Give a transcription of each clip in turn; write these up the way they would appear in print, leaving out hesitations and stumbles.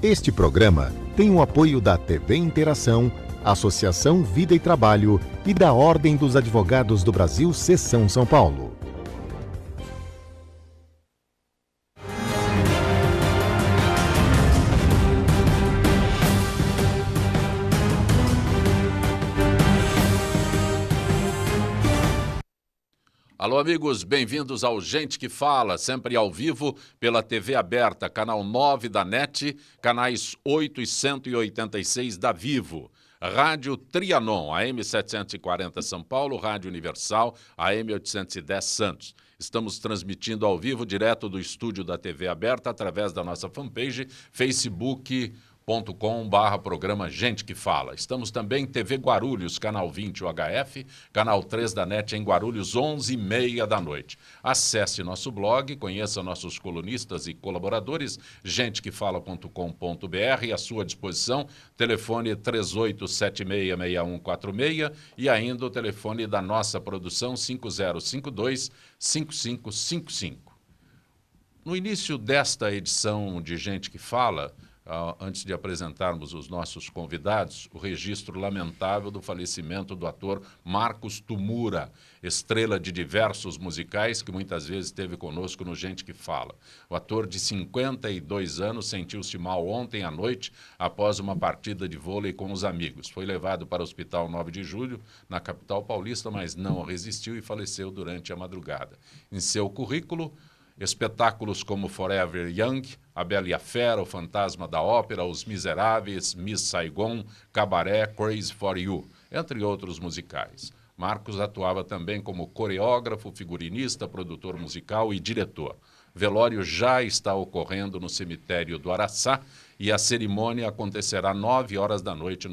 Este programa tem o apoio da TV Interação, Associação Vida e Trabalho e da Ordem dos Advogados do Brasil, Seção São Paulo. Alô, amigos, bem-vindos ao Gente que Fala, sempre ao vivo pela TV aberta, canal 9 da NET, canais 8 e 186 da Vivo. Rádio Trianon, AM 740 São Paulo, Rádio Universal, AM 810 Santos. Estamos transmitindo ao vivo, direto do estúdio da TV aberta, através da nossa fanpage, facebook.com/programa Gente que Fala. Estamos também em TV Guarulhos, canal 20 UHF, canal 3 da NET em Guarulhos, 11h30 da noite. Acesse nosso blog, conheça nossos colunistas e colaboradores, gentequefala.com.br, à sua disposição, telefone 38766146 e ainda o telefone da nossa produção 5052-5555. No início desta edição de Gente que Fala, antes de apresentarmos os nossos convidados, o registro lamentável do falecimento do ator Marcos Tumura, estrela de diversos musicais que muitas vezes esteve conosco no Gente que Fala. O ator de 52 anos sentiu-se mal ontem à noite após uma partida de vôlei com os amigos. Foi levado para o Hospital 9 de Julho, na capital paulista, mas não resistiu e faleceu durante a madrugada. Em seu currículo, espetáculos como Forever Young, A Bela e a Fera, O Fantasma da Ópera, Os Miseráveis, Miss Saigon, Cabaré, Crazy for You, entre outros musicais. Marcos atuava também como coreógrafo, figurinista, produtor musical e diretor. Velório já está ocorrendo no cemitério do Araçá e a cerimônia acontecerá às 9h da noite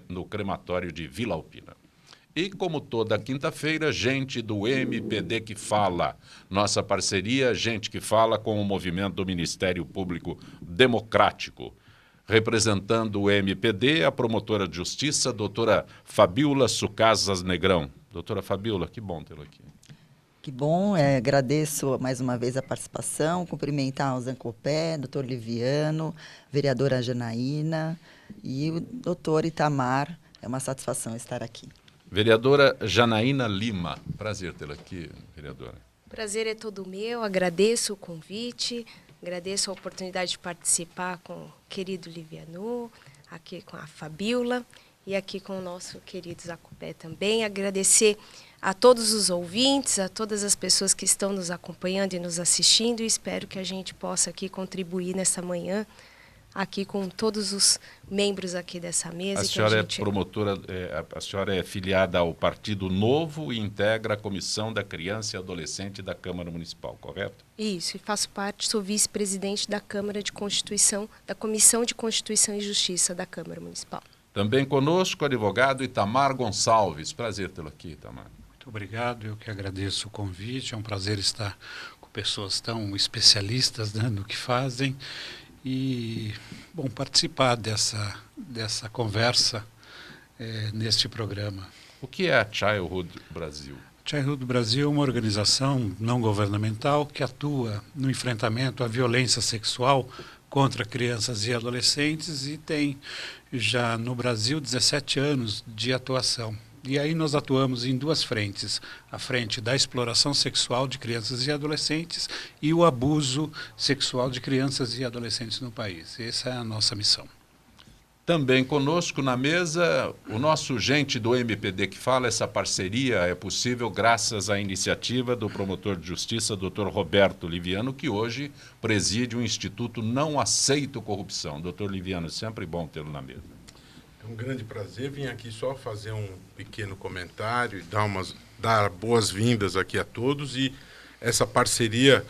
no crematório de Vila Alpina. E, como toda quinta-feira, gente do MPD que Fala. Nossa parceria, Gente que Fala, com o movimento do Ministério Público Democrático. Representando o MPD, a promotora de justiça, doutora Fabíola Sucasas Negrão. Doutora Fabíola, que bom tê-la aqui. Que bom, agradeço mais uma vez a participação, cumprimentar o Zancopé, doutor Liviano, vereadora Janaína e o doutor Itamar. É uma satisfação estar aqui. Vereadora Janaína Lima, prazer tê-la aqui, vereadora. Prazer é todo meu, agradeço o convite, agradeço a oportunidade de participar com o querido Liviano, aqui com a Fabíola e aqui com o nosso querido Zacopé também. Agradecer a todos os ouvintes, a todas as pessoas que estão nos acompanhando e nos assistindo e espero que a gente possa aqui contribuir nessa manhã aqui com todos os membros aqui dessa mesa. A senhora é promotora, a senhora é filiada ao Partido Novo e integra a Comissão da Criança e Adolescente da Câmara Municipal, correto? Isso, e faço parte, sou vice-presidente da Câmara de Constituição, da Comissão de Constituição e Justiça da Câmara Municipal. Também conosco o advogado Itamar Gonçalves. Prazer tê-lo aqui, Itamar. Muito obrigado, eu que agradeço o convite, é um prazer estar com pessoas tão especialistas, né, no que fazem. E, bom, participar dessa conversa neste programa. O que é a Childhood Brasil? Childhood Brasil é uma organização não governamental que atua no enfrentamento à violência sexual contra crianças e adolescentes e tem já no Brasil 17 anos de atuação. E aí nós atuamos em duas frentes, a frente da exploração sexual de crianças e adolescentes e o abuso sexual de crianças e adolescentes no país. Essa é a nossa missão. Também conosco na mesa, o nosso gente do MPD que Fala. Essa parceria é possível graças à iniciativa do promotor de justiça, Dr. Roberto Liviano, que hoje preside o Instituto Não Aceito Corrupção. Dr. Liviano, sempre bom tê-lo na mesa. É um grande prazer, vim aqui só fazer um pequeno comentário e dar boas-vindas aqui a todos. E essa parceria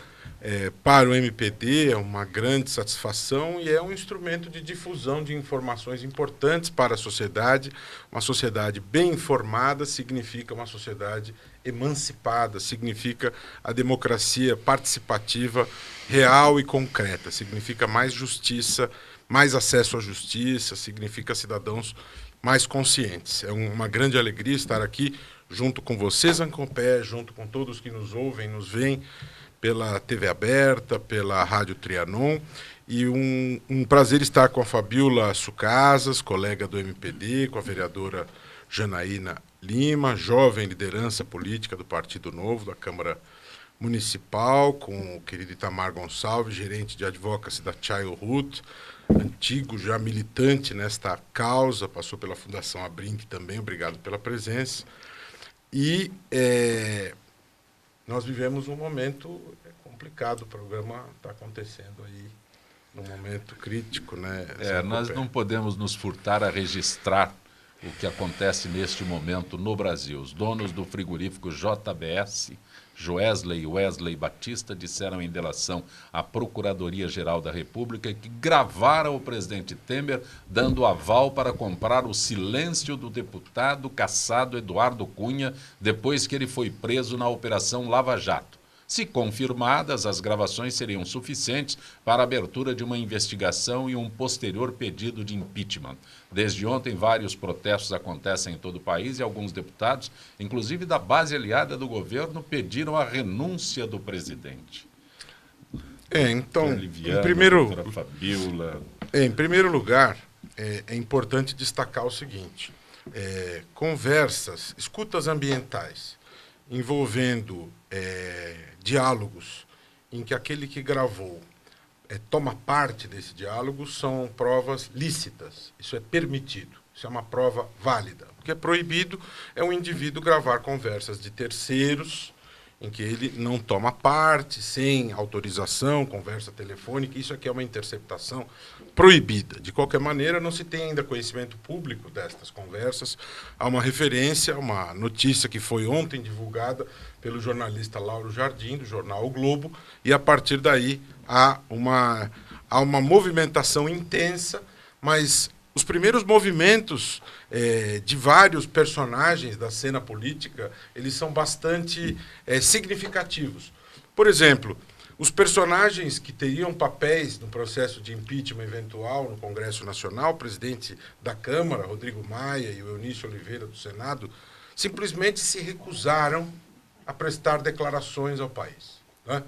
para o MPD é uma grande satisfação e é um instrumento de difusão de informações importantes para a sociedade. Uma sociedade bem informada significa uma sociedade emancipada, significa a democracia participativa real e concreta, significa mais justiça, mais acesso à justiça, significa cidadãos mais conscientes. É uma grande alegria estar aqui junto com vocês, Zancopé, junto com todos que nos ouvem, nos veem pela TV aberta, pela Rádio Trianon. E um prazer estar com a Fabíola Sucasas, colega do MPD, com a vereadora Janaína Lima, jovem liderança política do Partido Novo, da Câmara Municipal, com o querido Itamar Gonçalves, gerente de advocacy da Childhood, antigo já militante nesta causa, passou pela Fundação Abrinq também, obrigado pela presença. E nós vivemos um momento complicado, o programa está acontecendo aí num momento crítico, né? Nós não podemos nos furtar a registrar o que acontece neste momento no Brasil. Os donos do frigorífico JBS, Joesley e Wesley Batista, disseram em delação à Procuradoria-Geral da República que gravaram o presidente Temer dando aval para comprar o silêncio do deputado cassado Eduardo Cunha depois que ele foi preso na Operação Lava Jato. Se confirmadas, as gravações seriam suficientes para a abertura de uma investigação e um posterior pedido de impeachment. Desde ontem, vários protestos acontecem em todo o país e alguns deputados, inclusive da base aliada do governo, pediram a renúncia do presidente. Então, Liviano, em primeiro lugar, é importante destacar o seguinte, conversas, escutas ambientais, envolvendo diálogos em que aquele que gravou toma parte desse diálogo são provas lícitas. Isso é permitido. Isso é uma prova válida. O que é proibido é um indivíduo gravar conversas de terceiros em que ele não toma parte, sem autorização, conversa telefônica. Isso aqui é uma interceptação proibida. De qualquer maneira, não se tem ainda conhecimento público destas conversas. Há uma referência, uma notícia que foi ontem divulgada pelo jornalista Lauro Jardim, do jornal O Globo, e a partir daí há uma movimentação intensa, mas os primeiros movimentos de vários personagens da cena política, eles são bastante significativos. Por exemplo, os personagens que teriam papéis no processo de impeachment eventual no Congresso Nacional, o presidente da Câmara, Rodrigo Maia, e o Eunício Oliveira, do Senado, simplesmente se recusaram a prestar declarações ao país, né?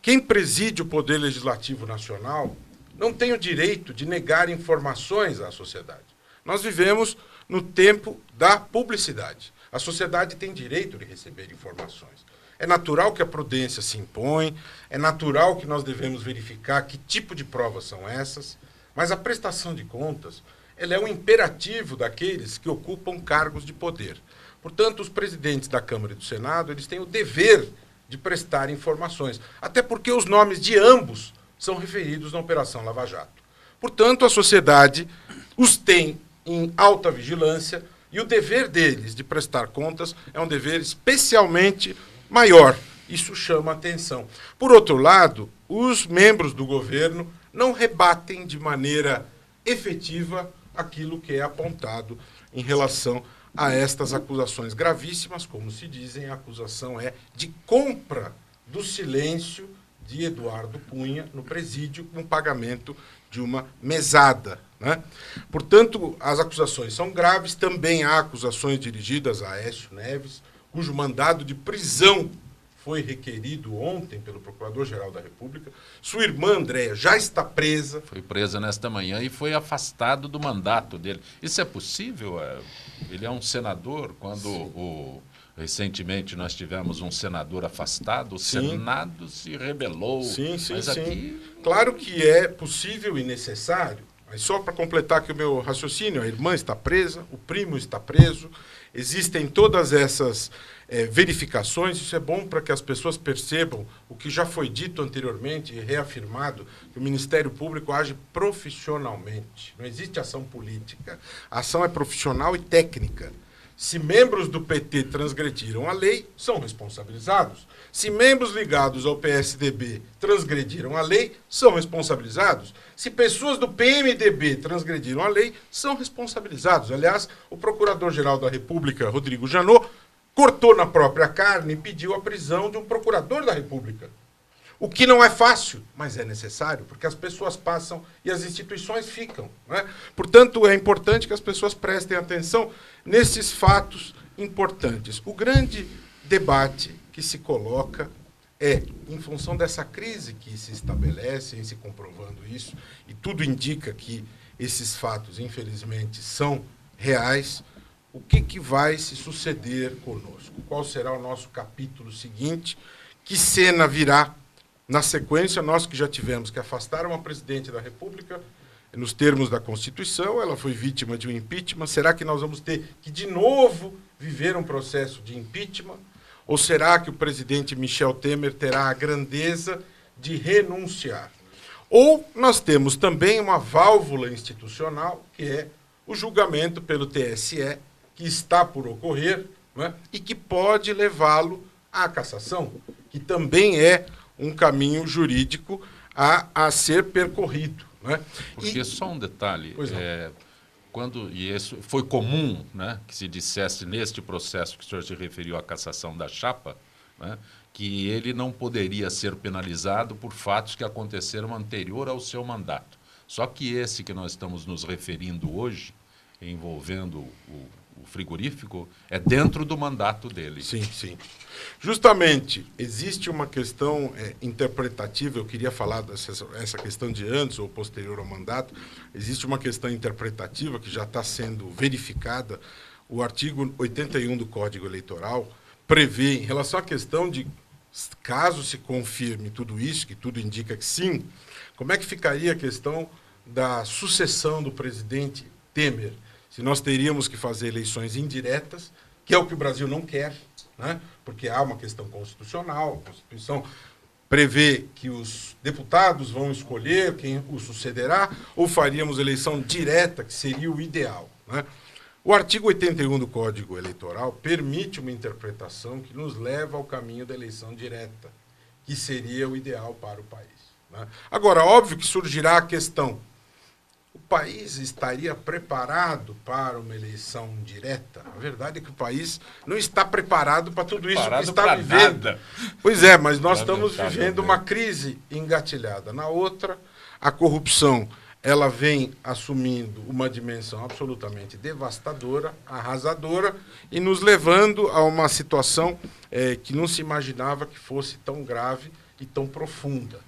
Quem preside o Poder Legislativo Nacional não tem o direito de negar informações à sociedade. Nós vivemos no tempo da publicidade. A sociedade tem direito de receber informações. É natural que a prudência se impõe, é natural que nós devemos verificar que tipo de provas são essas, mas a prestação de contas, ela é um imperativo daqueles que ocupam cargos de poder. Portanto, os presidentes da Câmara e do Senado, eles têm o dever de prestar informações, até porque os nomes de ambos são referidos na Operação Lava Jato. Portanto, a sociedade os tem em alta vigilância e o dever deles de prestar contas é um dever especialmente maior. Isso chama atenção. Por outro lado, os membros do governo não rebatem de maneira efetiva aquilo que é apontado em relação a estas acusações gravíssimas. Como se dizem, a acusação é de compra do silêncio de Eduardo Cunha no presídio com pagamento de uma mesada, né? Portanto, as acusações são graves. Também há acusações dirigidas a Aécio Neves, cujo mandado de prisão foi requerido ontem pelo Procurador-Geral da República. Sua irmã, Andréia, já está presa. Foi presa nesta manhã e foi afastado do mandato dele. Isso é possível? Ele é um senador. Quando recentemente nós tivemos um senador afastado, o Senado se rebelou. Sim. Aqui... Claro que é possível e necessário. Mas só para completar aqui o meu raciocínio, a irmã está presa, o primo está preso, existem todas essas verificações. Isso é bom para que as pessoas percebam o que já foi dito anteriormente e reafirmado, que o Ministério Público age profissionalmente. Não existe ação política. A ação é profissional e técnica. Se membros do PT transgrediram a lei, são responsabilizados. Se membros ligados ao PSDB transgrediram a lei, são responsabilizados. Se pessoas do PMDB transgrediram a lei, são responsabilizados. Aliás, o Procurador-Geral da República, Rodrigo Janot, cortou na própria carne e pediu a prisão de um procurador da República. O que não é fácil, mas é necessário, porque as pessoas passam e as instituições ficam, né? Portanto, é importante que as pessoas prestem atenção nesses fatos importantes. O grande debate que se coloca em função dessa crise que se estabelece, em se comprovando isso, e tudo indica que esses fatos, infelizmente, são reais, o que vai se suceder conosco? Qual será o nosso capítulo seguinte? Que cena virá na sequência? Nós que já tivemos que afastar uma presidente da República, nos termos da Constituição, ela foi vítima de um impeachment. Será que nós vamos ter que, de novo, viver um processo de impeachment? Ou será que o presidente Michel Temer terá a grandeza de renunciar? Ou nós temos também uma válvula institucional, que é o julgamento pelo TSE, que está por ocorrer, né, e que pode levá-lo à cassação, que também é um caminho jurídico a ser percorrido. Né? Porque só um detalhe, e isso foi comum, né, que se dissesse neste processo que o senhor se referiu à cassação da chapa, né, que ele não poderia ser penalizado por fatos que aconteceram anterior ao seu mandato. Só que esse que nós estamos nos referindo hoje, envolvendo o frigorífico, é dentro do mandato dele. Sim, sim. Justamente, existe uma questão interpretativa, eu queria falar dessa questão de antes ou posterior ao mandato, existe uma questão interpretativa que já está sendo verificada. O artigo 81 do Código Eleitoral prevê, em relação à questão de, caso se confirme tudo isso, que tudo indica que sim, como é que ficaria a questão da sucessão do presidente Temer? Se nós teríamos que fazer eleições indiretas, que é o que o Brasil não quer, né? Porque há uma questão constitucional, a Constituição prevê que os deputados vão escolher quem o sucederá, ou faríamos eleição direta, que seria o ideal, né? O artigo 81 do Código Eleitoral permite uma interpretação que nos leva ao caminho da eleição direta, que seria o ideal para o país, né? Agora, óbvio que surgirá a questão: o país estaria preparado para uma eleição direta? A verdade é que o país não está preparado para tudo isso que está vivendo. Nada. Pois é, mas nós estamos vivendo uma crise engatilhada. Na outra, a corrupção, ela vem assumindo uma dimensão absolutamente devastadora, arrasadora, e nos levando a uma situação que não se imaginava que fosse tão grave e tão profunda.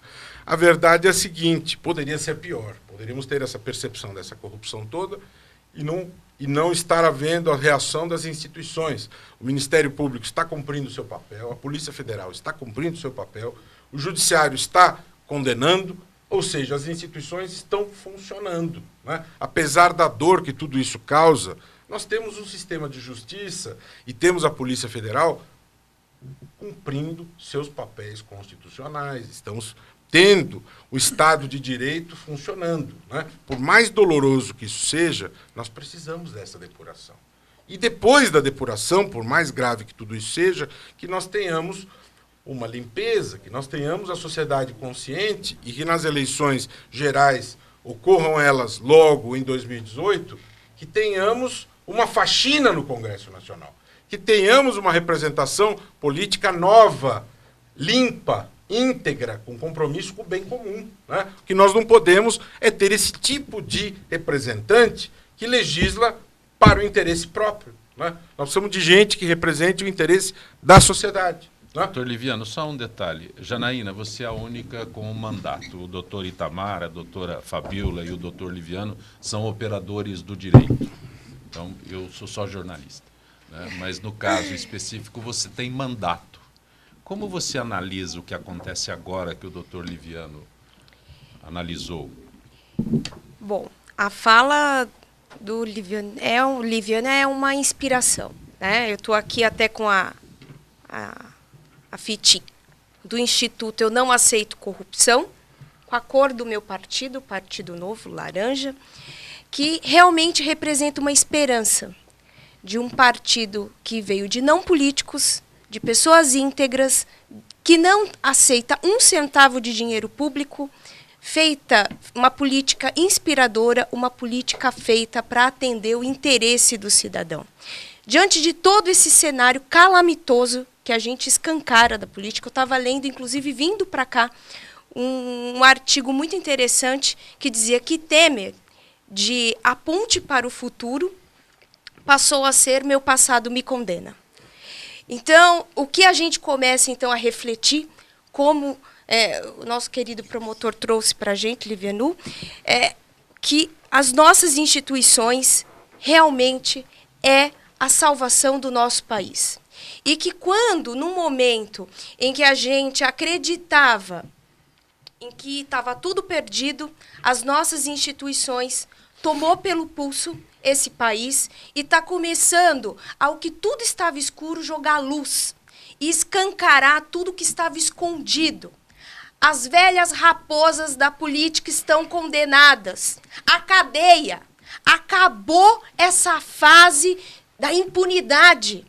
A verdade é a seguinte: poderia ser pior. Poderíamos ter essa percepção dessa corrupção toda e não estar havendo a reação das instituições. O Ministério Público está cumprindo o seu papel, a Polícia Federal está cumprindo o seu papel, o Judiciário está condenando, ou seja, as instituições estão funcionando, né? Apesar da dor que tudo isso causa, nós temos um sistema de justiça e temos a Polícia Federal cumprindo seus papéis constitucionais, estamos tendo o Estado de Direito funcionando, né? Por mais doloroso que isso seja, nós precisamos dessa depuração. E depois da depuração, por mais grave que tudo isso seja, que nós tenhamos uma limpeza, que nós tenhamos a sociedade consciente e que nas eleições gerais, ocorram elas logo em 2018, que tenhamos uma faxina no Congresso Nacional, que tenhamos uma representação política nova, limpa, íntegra, com compromisso com o bem comum, né? O que nós não podemos é ter esse tipo de representante que legisla para o interesse próprio, né? Nós precisamos de gente que represente o interesse da sociedade, né? Doutor Liviano, só um detalhe. Janaína, você é a única com o mandato. O doutor Itamar, a doutora Fabíola e o doutor Liviano são operadores do direito. Então, eu sou só jornalista, né? Mas, no caso específico, você tem mandato. Como você analisa o que acontece agora que o doutor Liviano analisou? Bom, a fala do Liviano é uma inspiração, né? Eu estou aqui até com a fitinha do Instituto Eu Não Aceito Corrupção, com a cor do meu partido, o Partido Novo, laranja, que realmente representa uma esperança de um partido que veio de não políticos, de pessoas íntegras, que não aceita um centavo de dinheiro público, feita uma política inspiradora, uma política feita para atender o interesse do cidadão. Diante de todo esse cenário calamitoso que a gente escancara da política, eu estava lendo, inclusive vindo para cá, um artigo muito interessante que dizia que Temer, de A Ponte para o Futuro, passou a ser Meu Passado Me Condena. Então, o que a gente começa então a refletir, como o nosso querido promotor trouxe para a gente, Livianu, que as nossas instituições realmente é a salvação do nosso país. E que quando, no momento em que a gente acreditava em que estava tudo perdido, as nossas instituições tomou pelo pulso esse país e está começando, ao que tudo estava escuro, jogar luz e escancarar tudo que estava escondido. As velhas raposas da política estão condenadas à cadeia. Acabou essa fase da impunidade.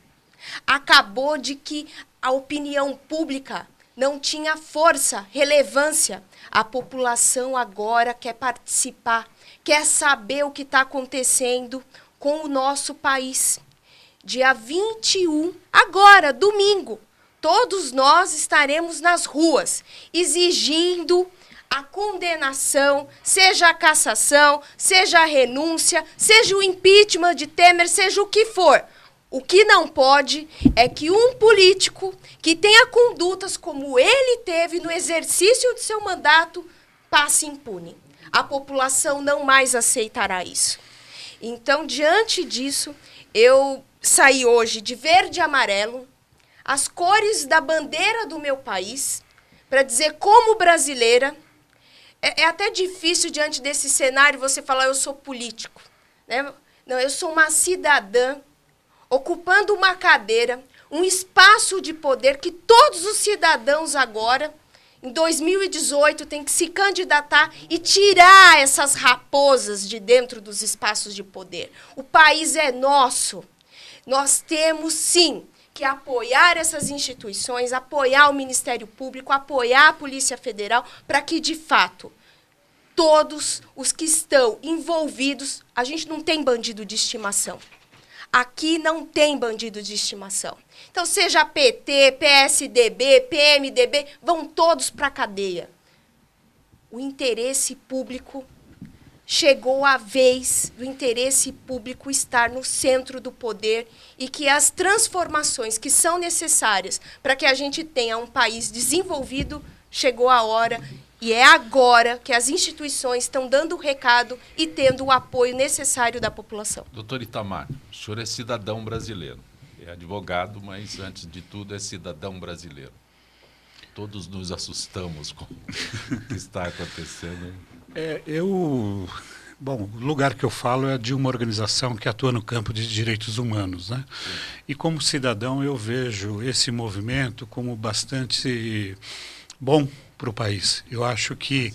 Acabou de que a opinião pública não tinha força, relevância. A população agora quer participar, quer saber o que está acontecendo com o nosso país. Dia 21, agora, domingo, todos nós estaremos nas ruas, exigindo a condenação, seja a cassação, seja a renúncia, seja o impeachment de Temer, seja o que for. O que não pode é que um político que tenha condutas como ele teve no exercício de seu mandato passe impune. A população não mais aceitará isso. Então, diante disso, eu saí hoje de verde e amarelo, as cores da bandeira do meu país, para dizer como brasileira. É até difícil, diante desse cenário, você falar, eu sou político, né? Não, eu sou uma cidadã, ocupando uma cadeira, um espaço de poder que todos os cidadãos agora, em 2018, têm que se candidatar e tirar essas raposas de dentro dos espaços de poder. O país é nosso. Nós temos, sim, que apoiar essas instituições, apoiar o Ministério Público, apoiar a Polícia Federal, para que, de fato, todos os que estão envolvidos, a gente não tem bandido de estimação. Aqui não tem bandido de estimação. Então, seja PT, PSDB, PMDB, vão todos para a cadeia. O interesse público, chegou a vez do interesse público estar no centro do poder e que as transformações que são necessárias para que a gente tenha um país desenvolvido, chegou a hora. E é agora que as instituições estão dando o recado e tendo o apoio necessário da população. Doutor Itamar, o senhor é cidadão brasileiro. É advogado, mas, antes de tudo, é cidadão brasileiro. Todos nos assustamos com o que está acontecendo. Bom, o lugar que eu falo é de uma organização que atua no campo de direitos humanos, né? E como cidadão eu vejo esse movimento como bastante bom para o país. Eu acho que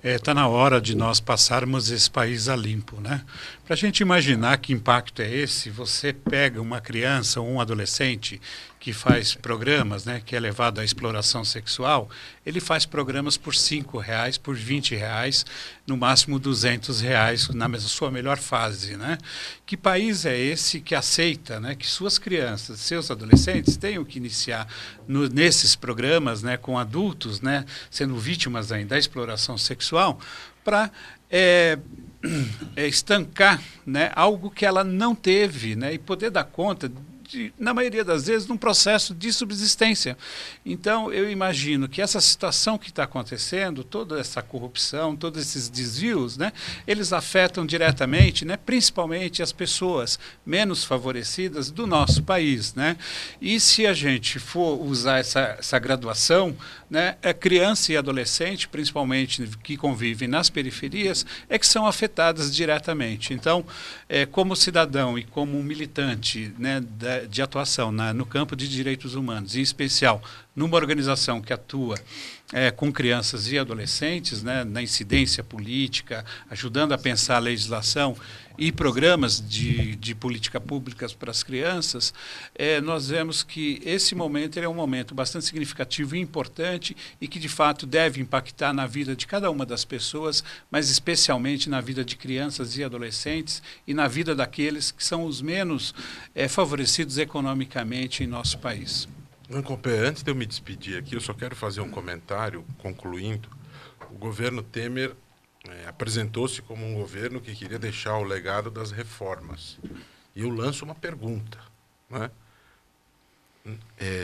está na hora de nós passarmos esse país a limpo, né? Para a gente imaginar que impacto é esse, você pega uma criança ou um adolescente que faz programas, né, que é levado à exploração sexual, ele faz programas por R$5, por R$20, no máximo R$200 na sua melhor fase, né? Que país é esse que aceita, né, que suas crianças, seus adolescentes tenham que iniciar nesses programas, né, com adultos, né, sendo vítimas ainda da exploração sexual, para estancar, né, algo que ela não teve, né, e poder dar conta na maioria das vezes, num processo de subsistência. Então, eu imagino que essa situação que está acontecendo, toda essa corrupção, todos esses desvios, né, eles afetam diretamente, né, principalmente as pessoas menos favorecidas do nosso país, né? E se a gente for usar essa graduação, né, criança e adolescente, principalmente que convivem nas periferias, é que são afetadas diretamente. Então, como cidadão e como militante, né, de atuação no campo de direitos humanos, em especial numa organização que atua com crianças e adolescentes, né, na incidência política, ajudando a pensar a legislação e programas de política pública para as crianças, nós vemos que esse momento é um momento bastante significativo e importante e que, de fato, deve impactar na vida de cada uma das pessoas, mas especialmente na vida de crianças e adolescentes e na vida daqueles que são os menos favorecidos economicamente em nosso país. Antes de eu me despedir aqui, eu só quero fazer um comentário, concluindo. O governo Temer apresentou-se como um governo que queria deixar o legado das reformas. E eu lanço uma pergunta, né?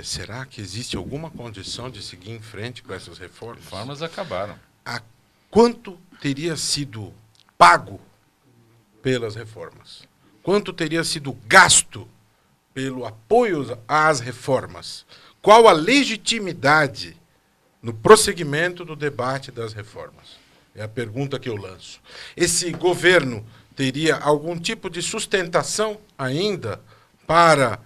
será que existe alguma condição de seguir em frente com essas reformas? As reformas acabaram. Quanto teria sido pago pelas reformas? Quanto teria sido gasto pelo apoio às reformas? Qual a legitimidade no prosseguimento do debate das reformas? É a pergunta que eu lanço. Esse governo teria algum tipo de sustentação ainda para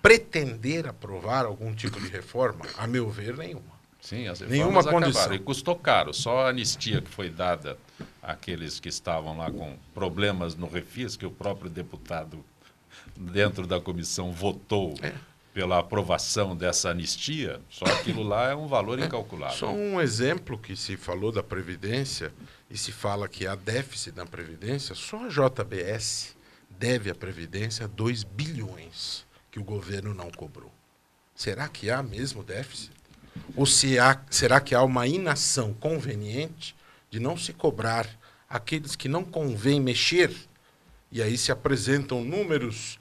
pretender aprovar algum tipo de reforma? A meu ver, nenhuma. Sim, as Nenhuma reformas condição. acabaram. E custou caro. Só a anistia que foi dada àqueles que estavam lá com problemas no refis, que o próprio deputado, dentro da comissão, votou pela aprovação dessa anistia, só aquilo lá é um valor incalculável. Só um exemplo que se falou da Previdência, e se fala que há déficit na Previdência, só a JBS deve à Previdência 2 bilhões que o governo não cobrou. Será que há mesmo déficit? Ou será que há uma inação conveniente de não se cobrar aqueles que não convém mexer, e aí se apresentam números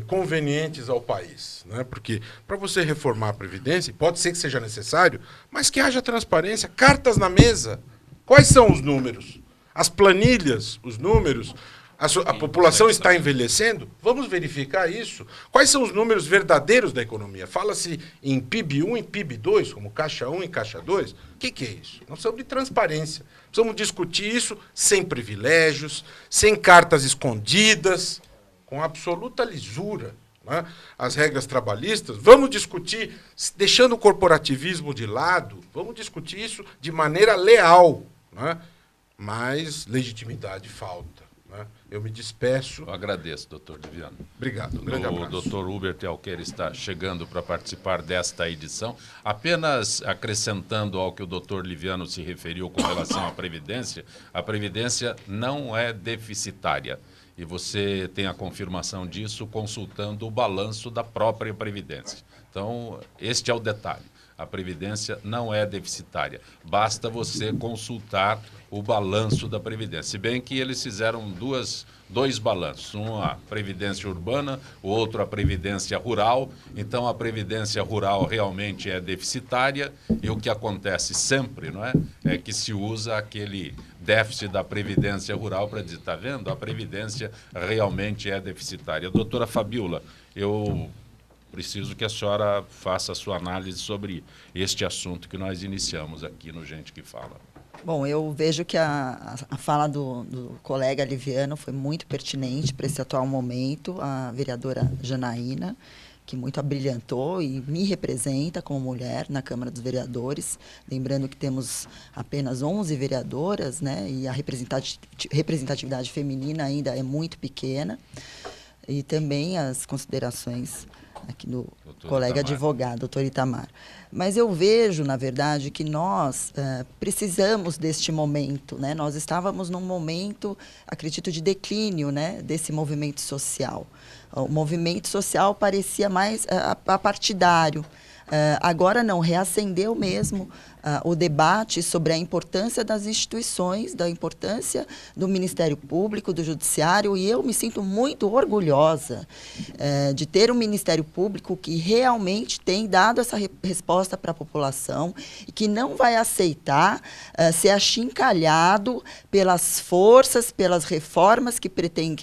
convenientes ao país, né? Porque para você reformar a Previdência, pode ser que seja necessário, mas que haja transparência, cartas na mesa. Quais são os números? As planilhas, os números. A população está envelhecendo? Vamos verificar isso. Quais são os números verdadeiros da economia? Fala-se em PIB 1 e PIB 2, como Caixa 1 e Caixa 2. O que é isso? Nós precisamos de transparência. Precisamos discutir isso sem privilégios, sem cartas escondidas, com absoluta lisura, né? As regras trabalhistas. Vamos discutir, deixando o corporativismo de lado, vamos discutir isso de maneira leal, né? Mas legitimidade falta. Eu me despeço. Eu agradeço, doutor Liviano. Obrigado. Um grande abraço. O doutor Hubert Alquer está chegando para participar desta edição. Apenas acrescentando ao que o doutor Liviano se referiu com relação à Previdência, a Previdência não é deficitária. E você tem a confirmação disso consultando o balanço da própria Previdência. Então, este é o detalhe. A Previdência não é deficitária. Basta você consultar o balanço da Previdência. Se bem que eles fizeram dois balanços. Um a Previdência Urbana, o outro a Previdência Rural. Então, a Previdência Rural realmente é deficitária e o que acontece sempre, não é? É que se usa aquele déficit da Previdência Rural para dizer, está vendo? A Previdência realmente é deficitária. Doutora Fabíola, eu preciso que a senhora faça a sua análise sobre este assunto que nós iniciamos aqui no Gente que Fala. Bom, eu vejo que a fala do colega Liviano foi muito pertinente para esse atual momento. A vereadora Janaína, que muito abrilhantou e me representa como mulher na Câmara dos Vereadores. Lembrando que temos apenas 11 vereadoras, né? E a representatividade feminina ainda é muito pequena. E também as considerações aqui do colega advogado, doutor Itamar. Mas eu vejo, na verdade, que nós precisamos deste momento, né? Nós estávamos num momento, acredito, de declínio, né, desse movimento social. O movimento social parecia mais apartidário. Agora não, reacendeu mesmo o debate sobre a importância das instituições, da importância do Ministério Público, do Judiciário, e eu me sinto muito orgulhosa de ter um Ministério Público que realmente tem dado essa resposta para a população e que não vai aceitar ser achincalhado pelas forças, pelas reformas que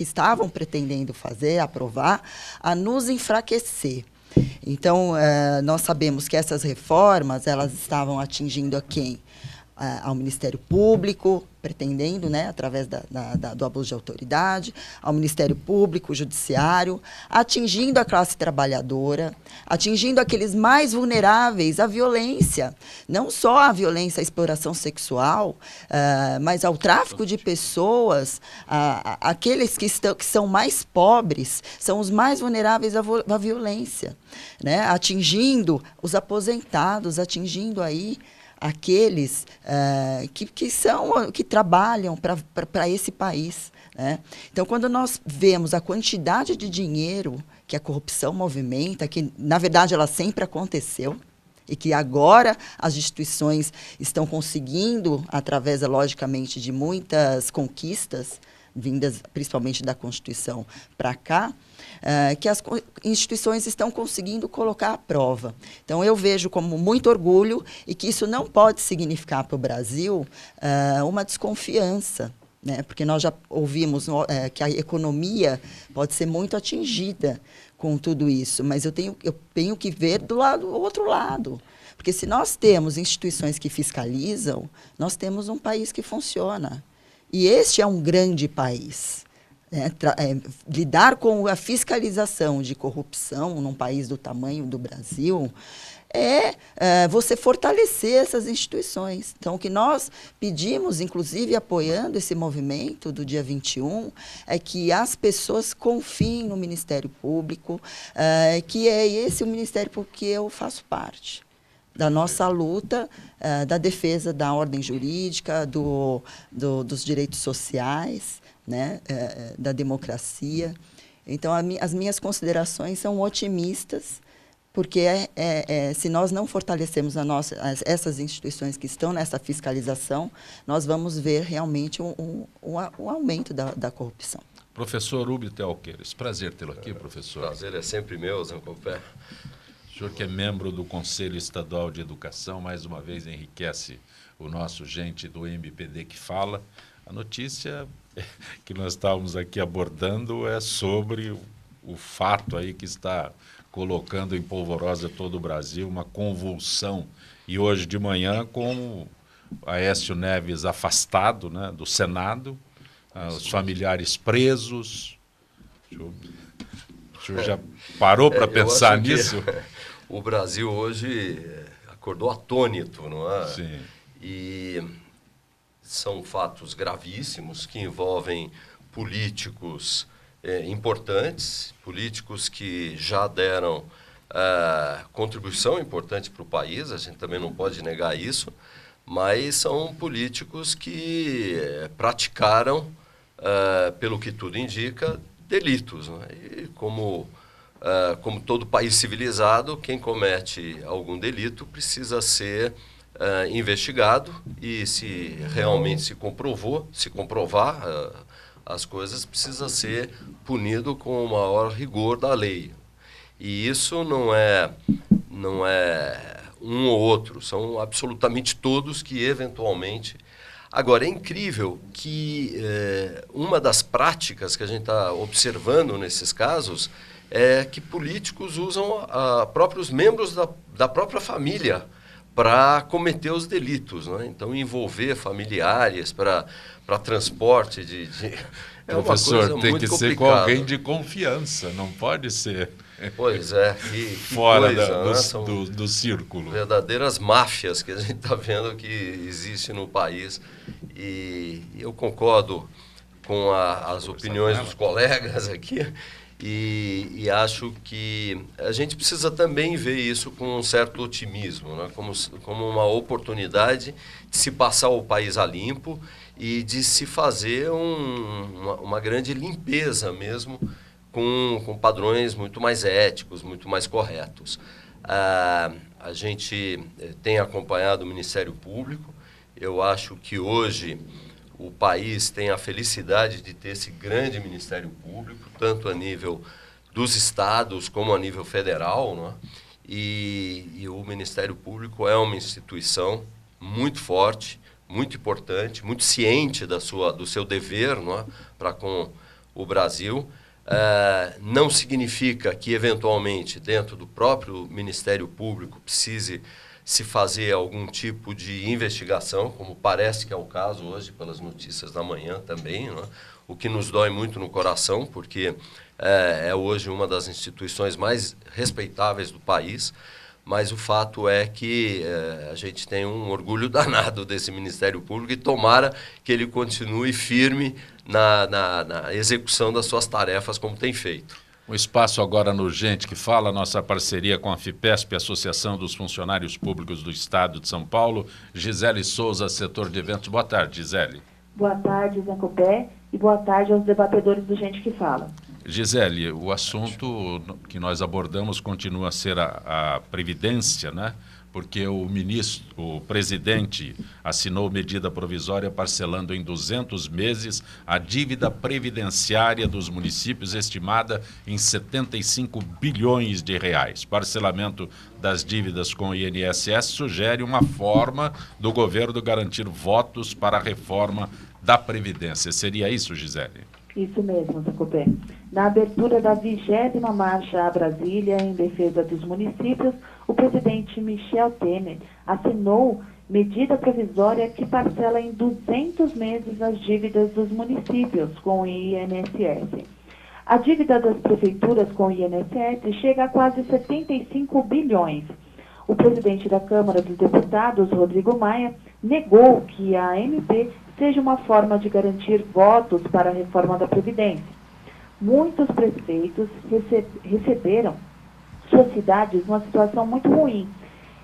estavam pretendendo fazer, aprovar, a nos enfraquecer. Então, nós sabemos que essas reformas, elas estavam atingindo a quem? Ao Ministério Público, pretendendo, né, através do abuso de autoridade, ao Ministério Público, o Judiciário, atingindo a classe trabalhadora, atingindo aqueles mais vulneráveis à violência, não só à violência, à exploração sexual, mas ao tráfico de pessoas, aqueles que são mais pobres, são os mais vulneráveis à violência, né, atingindo os aposentados, atingindo aí aqueles que trabalham para esse país, né? Então, quando nós vemos a quantidade de dinheiro que a corrupção movimenta, que, na verdade, ela sempre aconteceu, e que agora as instituições estão conseguindo, através, logicamente, de muitas conquistas, vindas principalmente da Constituição para cá, que as instituições estão conseguindo colocar à prova. Então, eu vejo como muito orgulho e que isso não pode significar para o Brasil uma desconfiança, né? Porque nós já ouvimos que a economia pode ser muito atingida com tudo isso, mas eu tenho que ver do outro lado. Porque se nós temos instituições que fiscalizam, nós temos um país que funciona. E este é um grande país. Lidar com a fiscalização de corrupção num país do tamanho do Brasil você fortalecer essas instituições. Então, o que nós pedimos, inclusive apoiando esse movimento do dia 21, é que as pessoas confiem no Ministério Público, que é esse o Ministério Público que eu faço parte. Da nossa luta, da defesa da ordem jurídica, dos direitos sociais, né, da democracia. Então, as minhas considerações são otimistas, porque se nós não fortalecemos essas instituições que estão nessa fiscalização, nós vamos ver realmente um aumento da corrupção. Professor Rubio Telqueires, prazer tê-lo aqui, professor. Prazer é sempre meu, Zancopé. O senhor que é membro do Conselho Estadual de Educação, mais uma vez enriquece o nosso gente do MPD que fala. A notícia que nós estávamos aqui abordando é sobre o fato aí que está colocando em polvorosa todo o Brasil, uma convulsão. E hoje de manhã, com Aécio Neves afastado, né, do Senado, os familiares presos. O senhor já parou para pensar nisso? O Brasil hoje acordou atônito, não é? Sim. E são fatos gravíssimos que envolvem políticos importantes, políticos que já deram contribuição importante para o país, a gente também não pode negar isso, mas são políticos que praticaram, pelo que tudo indica, delitos, né? E como todo país civilizado, quem comete algum delito precisa ser investigado e se realmente se comprovar as coisas, precisa ser punido com o maior rigor da lei. E isso não é um ou outro, são absolutamente todos que eventualmente... Agora, é incrível que uma das práticas que a gente está observando nesses casos é que políticos usam próprios membros da própria família para cometer os delitos, né? Então, envolver familiares para transporte de Professor, tem que ser com alguém complicada. de confiança, não pode ser Pois é, que fora coisa, do círculo. Verdadeiras máfias que a gente está vendo que existe no país. E eu concordo com as opiniões dos colegas aqui e acho que a gente precisa também ver isso com um certo otimismo, né? Como uma oportunidade de se passar o país a limpo e de se fazer uma grande limpeza mesmo, com padrões muito mais éticos, muito mais corretos. A gente tem acompanhado o Ministério Público. Eu acho que hoje o país tem a felicidade de ter esse grande Ministério Público, tanto a nível dos estados como a nível federal, não é? E o Ministério Público é uma instituição muito forte, muito importante, muito ciente do seu dever, não é? Para com o Brasil. Não significa que, eventualmente, dentro do próprio Ministério Público, precise se fazer algum tipo de investigação, como parece que é o caso hoje, pelas notícias da manhã também, não é? O que nos dói muito no coração, porque é hoje uma das instituições mais respeitáveis do país, mas o fato é que a gente tem um orgulho danado desse Ministério Público e tomara que ele continue firme na execução das suas tarefas como tem feito. Um espaço agora no Gente que Fala, nossa parceria com a FIPESP, Associação dos Funcionários Públicos do Estado de São Paulo. Gisele Souza, setor de eventos. Boa tarde, Gisele. Boa tarde, Zancopé, e boa tarde aos debatedores do Gente que Fala. Gisele, o assunto que nós abordamos continua a ser a Previdência, né? porque o presidente assinou medida provisória parcelando em 200 meses a dívida previdenciária dos municípios estimada em 75 bilhões de reais. Parcelamento das dívidas com o INSS sugere uma forma do governo garantir votos para a reforma da Previdência. Seria isso, Gisele? Isso mesmo, Zacopé. Na abertura da 20ª Marcha a Brasília em defesa dos municípios, o presidente Michel Temer assinou medida provisória que parcela em 200 meses as dívidas dos municípios com o INSS. A dívida das prefeituras com o INSS chega a quase 75 bilhões. O presidente da Câmara dos Deputados, Rodrigo Maia, negou que a MP seja uma forma de garantir votos para a reforma da Previdência. Muitos prefeitos receberam suas cidades numa situação muito ruim.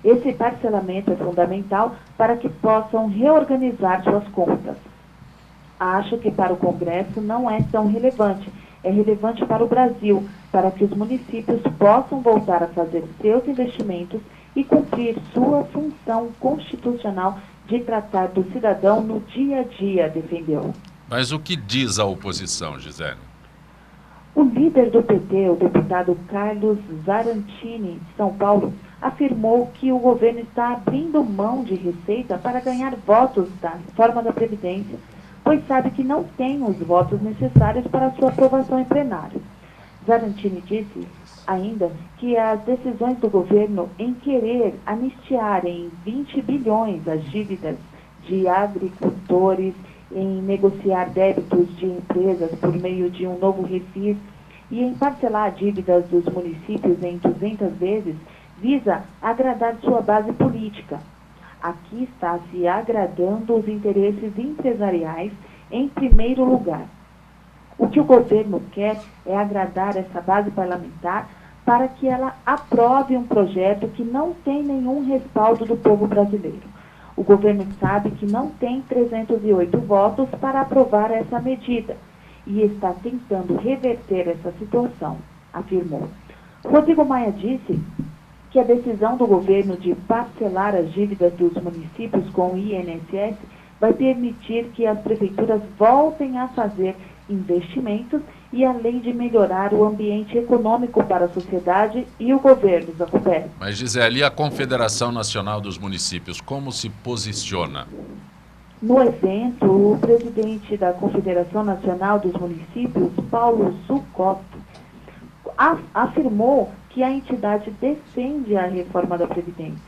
Esse parcelamento é fundamental para que possam reorganizar suas contas. Acho que para o Congresso não é tão relevante. É relevante para o Brasil, para que os municípios possam voltar a fazer seus investimentos e cumprir sua função constitucional de tratar do cidadão no dia a dia, defendeu. Mas o que diz a oposição, Gisele? O líder do PT, o deputado Carlos Zarantini, de São Paulo, afirmou que o governo está abrindo mão de receita para ganhar votos da reforma da Previdência, pois sabe que não tem os votos necessários para sua aprovação em plenário. Zarantini disse ainda que as decisões do governo em querer anistiar em 20 bilhões as dívidas de agricultores, em negociar débitos de empresas por meio de um novo refis e em parcelar dívidas dos municípios em 200 vezes, visa agradar sua base política. Aqui está se agradando os interesses empresariais em primeiro lugar. O que o governo quer é agradar essa base parlamentar para que ela aprove um projeto que não tem nenhum respaldo do povo brasileiro. O governo sabe que não tem 308 votos para aprovar essa medida e está tentando reverter essa situação, afirmou. Rodrigo Maia disse que a decisão do governo de parcelar as dívidas dos municípios com o INSS vai permitir que as prefeituras voltem a fazer investimentos e além de melhorar o ambiente econômico para a sociedade e o governo, Zacopé. Mas, Gisele, e a Confederação Nacional dos Municípios, como se posiciona? No evento, o presidente da Confederação Nacional dos Municípios, Paulo Zucotto, afirmou que a entidade defende a reforma da Previdência.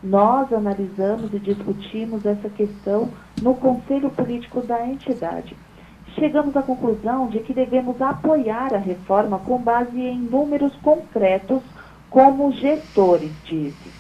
Nós analisamos e discutimos essa questão no Conselho Político da entidade. Chegamos à conclusão de que devemos apoiar a reforma com base em números concretos como gestores, disse.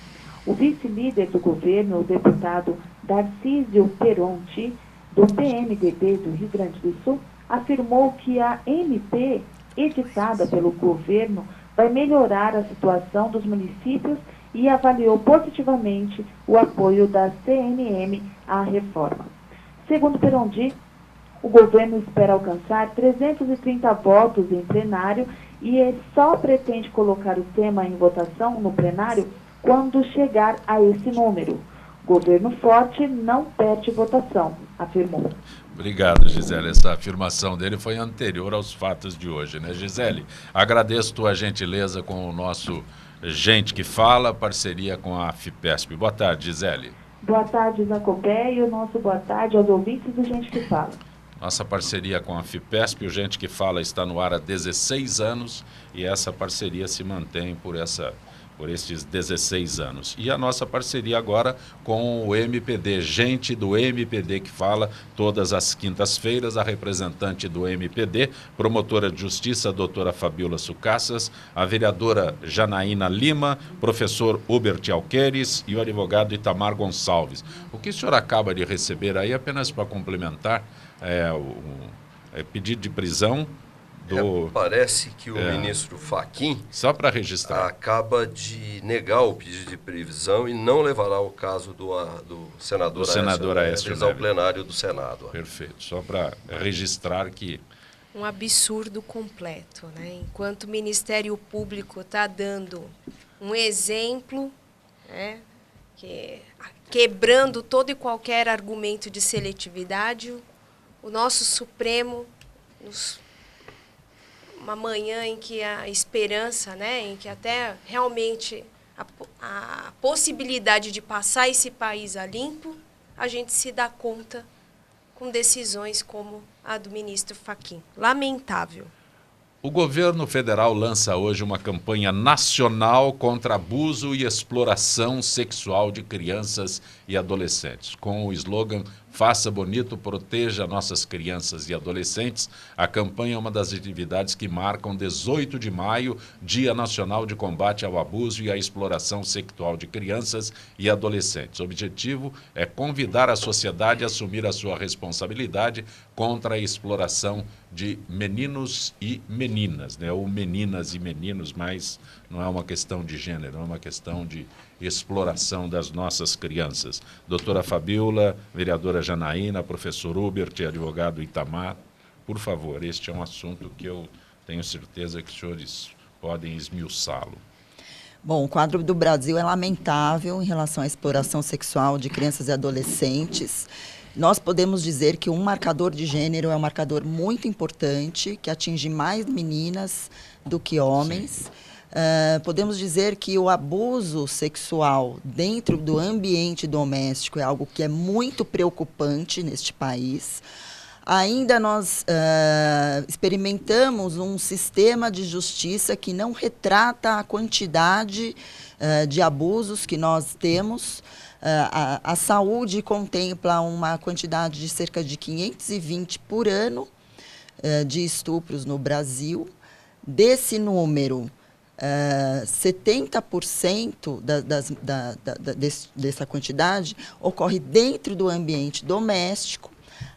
O vice-líder do governo, o deputado Darcísio Peronti, do PMDB do Rio Grande do Sul, afirmou que a MP, editada pelo governo, vai melhorar a situação dos municípios e avaliou positivamente o apoio da CNM à reforma. Segundo Peronti, o governo espera alcançar 330 votos em plenário e só pretende colocar o tema em votação no plenário quando chegar a esse número. Governo forte não perde votação, afirmou. Obrigado, Gisele. Essa afirmação dele foi anterior aos fatos de hoje, né, Gisele? Agradeço tua gentileza com o nosso Gente que Fala, parceria com a FIPESP. Boa tarde, Gisele. Boa tarde, Zacopé, e o nosso boa tarde aos ouvintes do Gente que Fala. Nossa parceria com a FIPESP, o Gente que Fala está no ar há 16 anos e essa parceria se mantém por esses 16 anos. E a nossa parceria agora com o MPD, gente do MPD que fala, todas as quintas-feiras, a representante do MPD, promotora de justiça, a doutora Fabíola Sucassas, a vereadora Janaína Lima, professor Hubert Alqueires e o advogado Itamar Gonçalves. O que o senhor acaba de receber aí, apenas para complementar, pedido de prisão parece que o ministro Fachin, só para registrar, acaba de negar o pedido de prisão e não levará o caso do senador Aécio ao plenário do Senado. Perfeito, só para registrar que... Um absurdo completo, né? Enquanto o Ministério Público está dando um exemplo, né, quebrando todo e qualquer argumento de seletividade, o nosso Supremo, uma manhã em que a esperança, né, em que até realmente a possibilidade de passar esse país a limpo, a gente se dá conta com decisões como a do ministro Fachin. Lamentável. O governo federal lança hoje uma campanha nacional contra abuso e exploração sexual de crianças e adolescentes. Com o slogan Faça Bonito, Proteja Nossas Crianças e Adolescentes, a campanha é uma das atividades que marcam 18 de maio, Dia Nacional de Combate ao Abuso e à Exploração Sexual de Crianças e Adolescentes. O objetivo é convidar a sociedade a assumir a sua responsabilidade contra a exploração de meninos e meninas, né? Ou meninas e meninos, mas não é uma questão de gênero, é uma questão de exploração das nossas crianças. Doutora Fabíola, vereadora Janaína, professor Hubert e advogado Itamar, por favor, este é um assunto que eu tenho certeza que os senhores podem esmiuçá-lo. Bom, o quadro do Brasil é lamentável em relação à exploração sexual de crianças e adolescentes. Nós podemos dizer que um marcador de gênero é um marcador muito importante, que atinge mais meninas do que homens. Podemos dizer que o abuso sexual dentro do ambiente doméstico é algo que é muito preocupante neste país. Ainda nós experimentamos um sistema de justiça que não retrata a quantidade de abusos que nós temos. A saúde contempla uma quantidade de cerca de 520 por ano de estupros no Brasil. Desse número, 70% dessa quantidade ocorre dentro do ambiente doméstico,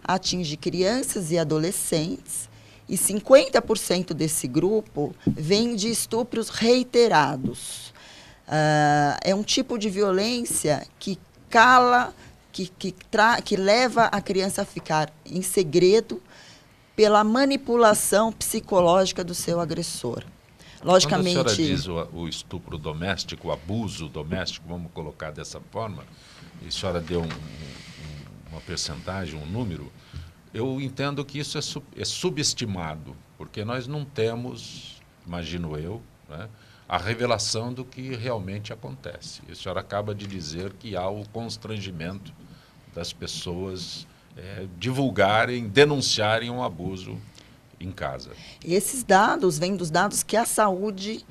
atinge crianças e adolescentes, e 50% desse grupo vem de estupros reiterados. É um tipo de violência que cala, que leva a criança a ficar em segredo pela manipulação psicológica do seu agressor. Logicamente, quando a senhora diz o estupro doméstico, o abuso doméstico, vamos colocar dessa forma, e a senhora deu uma percentagem, um número, eu entendo que isso é subestimado, porque nós não temos, imagino eu, né, a revelação do que realmente acontece. E a senhora acaba de dizer que há o constrangimento das pessoas divulgarem, denunciarem um abuso em casa. Esses dados vêm dos dados que a saúde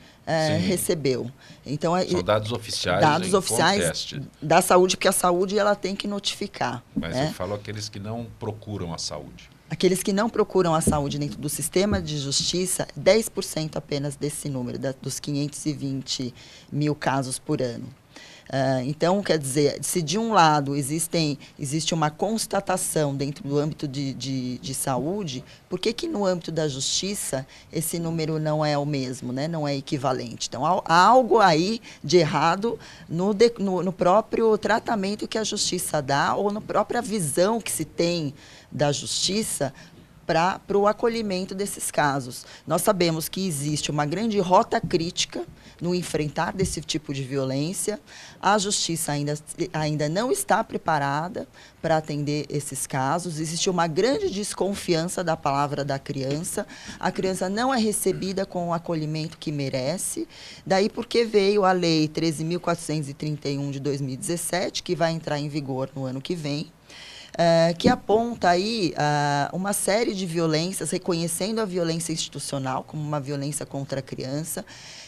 recebeu. Então, são dados oficiais, dados oficiais conteste. Da saúde, porque a saúde ela tem que notificar. Mas eu falo aqueles que não procuram a saúde. Aqueles que não procuram a saúde dentro do sistema de justiça, 10% apenas desse número, dos 520 mil casos por ano. Então, quer dizer, se de um lado existe uma constatação dentro do âmbito de saúde, por que no âmbito da justiça esse número não é o mesmo, né? Não é equivalente? Então, há algo aí de errado no próprio tratamento que a justiça dá ou na própria visão que se tem da justiça para o acolhimento desses casos. Nós sabemos que existe uma grande rota crítica no enfrentar desse tipo de violência. A justiça ainda não está preparada para atender esses casos. Existe uma grande desconfiança da palavra da criança. A criança não é recebida com o acolhimento que merece. Daí porque veio a Lei 13.431 de 2017, que vai entrar em vigor no ano que vem, que aponta aí uma série de violências, reconhecendo a violência institucional como uma violência contra a criança,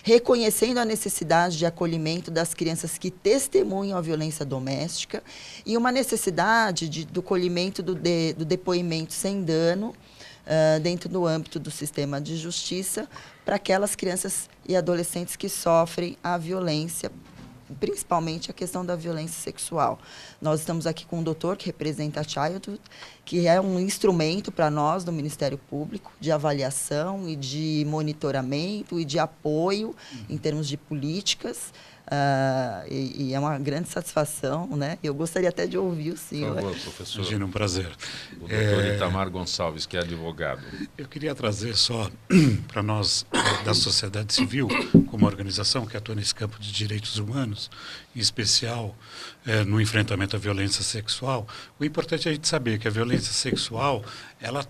reconhecendo a necessidade de acolhimento das crianças que testemunham a violência doméstica e uma necessidade do acolhimento do depoimento sem dano dentro do âmbito do sistema de justiça para aquelas crianças e adolescentes que sofrem a violência, principalmente a questão da violência sexual. Nós estamos aqui com um doutor que representa a Childhood, que é um instrumento para nós do Ministério Público de avaliação e de monitoramento e de apoio em termos de políticas E é uma grande satisfação, né? Eu gostaria até de ouvir o senhor. Por favor, professor. Imagina, um prazer. O doutor Itamar Gonçalves, que é advogado. Eu queria trazer só para nós, da sociedade civil, como organização que atua nesse campo de direitos humanos, em especial no enfrentamento à violência sexual, o importante é a gente saber que a violência sexual, ela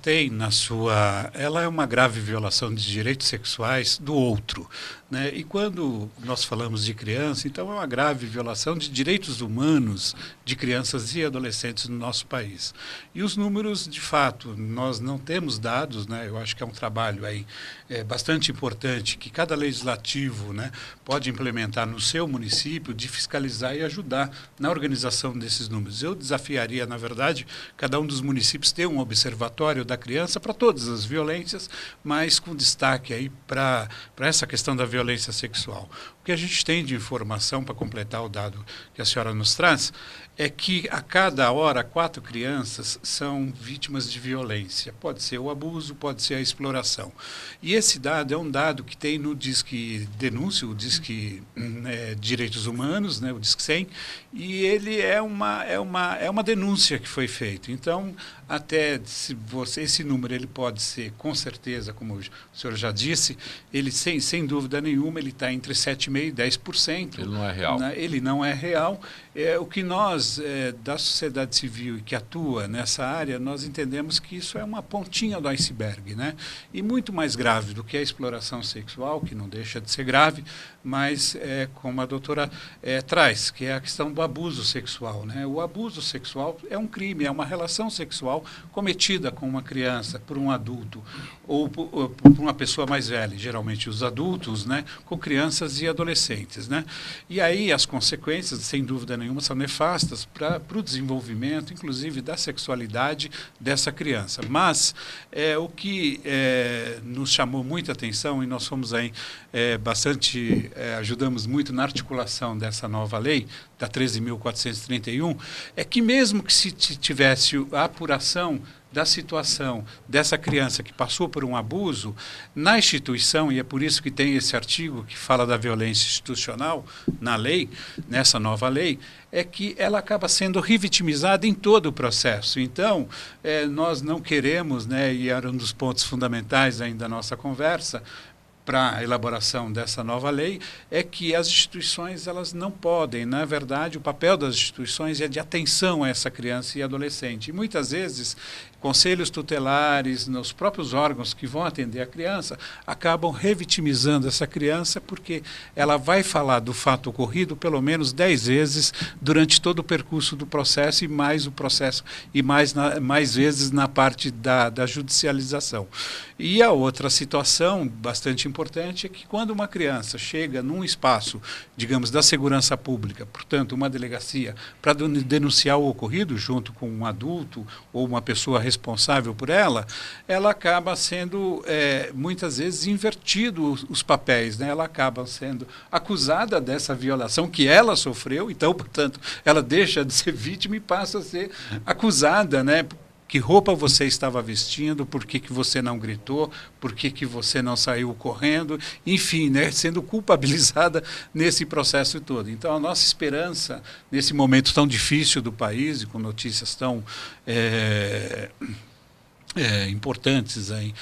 é uma grave violação de direitos sexuais do outro, né? E quando nós falamos de criança, então é uma grave violação de direitos humanos de crianças e adolescentes no nosso país. E os números, de fato, nós não temos dados, né? Eu acho que é um trabalho aí bastante importante que cada legislativo, né, pode implementar no seu município, de fiscalizar e ajudar na organização desses números. Eu desafiaria, na verdade, cada um dos municípios ter um observatório da criança para todas as violências, mas com destaque aí para essa questão da violência sexual. O que a gente tem de informação, para completar o dado que a senhora nos traz, é que a cada hora 4 crianças são vítimas de violência. Pode ser o abuso, pode ser a exploração. E esse dado é um dado que tem no Disque Denúncia, o Disque Direitos Humanos, né, o Disque 100, e ele é uma denúncia que foi feita. Então, até esse número ele pode ser, com certeza, como o senhor já disse, ele sem dúvida nenhuma, ele está entre 7,5% e 10%. Ele não é real. Né? Ele não é real. O que nós, da sociedade civil e que atua nessa área, nós entendemos que isso é uma pontinha do iceberg, né? E muito mais grave do que a exploração sexual, que não deixa de ser grave, mas como a doutora traz, que é a questão do abuso sexual, né? O abuso sexual é um crime, é uma relação sexual cometida com uma criança por um adulto ou por uma pessoa mais velha, geralmente os adultos, né, com crianças e adolescentes, né? E aí as consequências, sem dúvida nenhuma, são nefastas para o desenvolvimento, inclusive da sexualidade dessa criança. Mas o que nos chamou muita atenção, e nós fomos aí ajudamos muito na articulação dessa nova lei, da 13.431, é que mesmo que se tivesse a apuração da situação dessa criança que passou por um abuso, na instituição, e é por isso que tem esse artigo que fala da violência institucional na lei, nessa nova lei, é que ela acaba sendo revitimizada em todo o processo. Então, nós não queremos, né, e era um dos pontos fundamentais ainda da nossa conversa, para a elaboração dessa nova lei, é que as instituições elas não podem, na verdade, o papel das instituições é de atenção a essa criança e adolescente. E muitas vezes, conselhos tutelares, nos próprios órgãos que vão atender a criança, acabam revitimizando essa criança porque ela vai falar do fato ocorrido pelo menos 10 vezes durante todo o percurso do processo e mais o processo e mais vezes na parte da judicialização. E a outra situação bastante importante é que quando uma criança chega num espaço, digamos, da segurança pública, portanto, uma delegacia, para denunciar o ocorrido junto com um adulto ou uma pessoa responsável por ela acaba sendo, muitas vezes, invertido os papéis, né? Ela acaba sendo acusada dessa violação que ela sofreu, então, portanto, ela deixa de ser vítima e passa a ser acusada, né? Que roupa você estava vestindo, por que você não gritou, por que você não saiu correndo, enfim, né, sendo culpabilizada nesse processo todo. Então, a nossa esperança, nesse momento tão difícil do país, e com notícias tão importantes aí,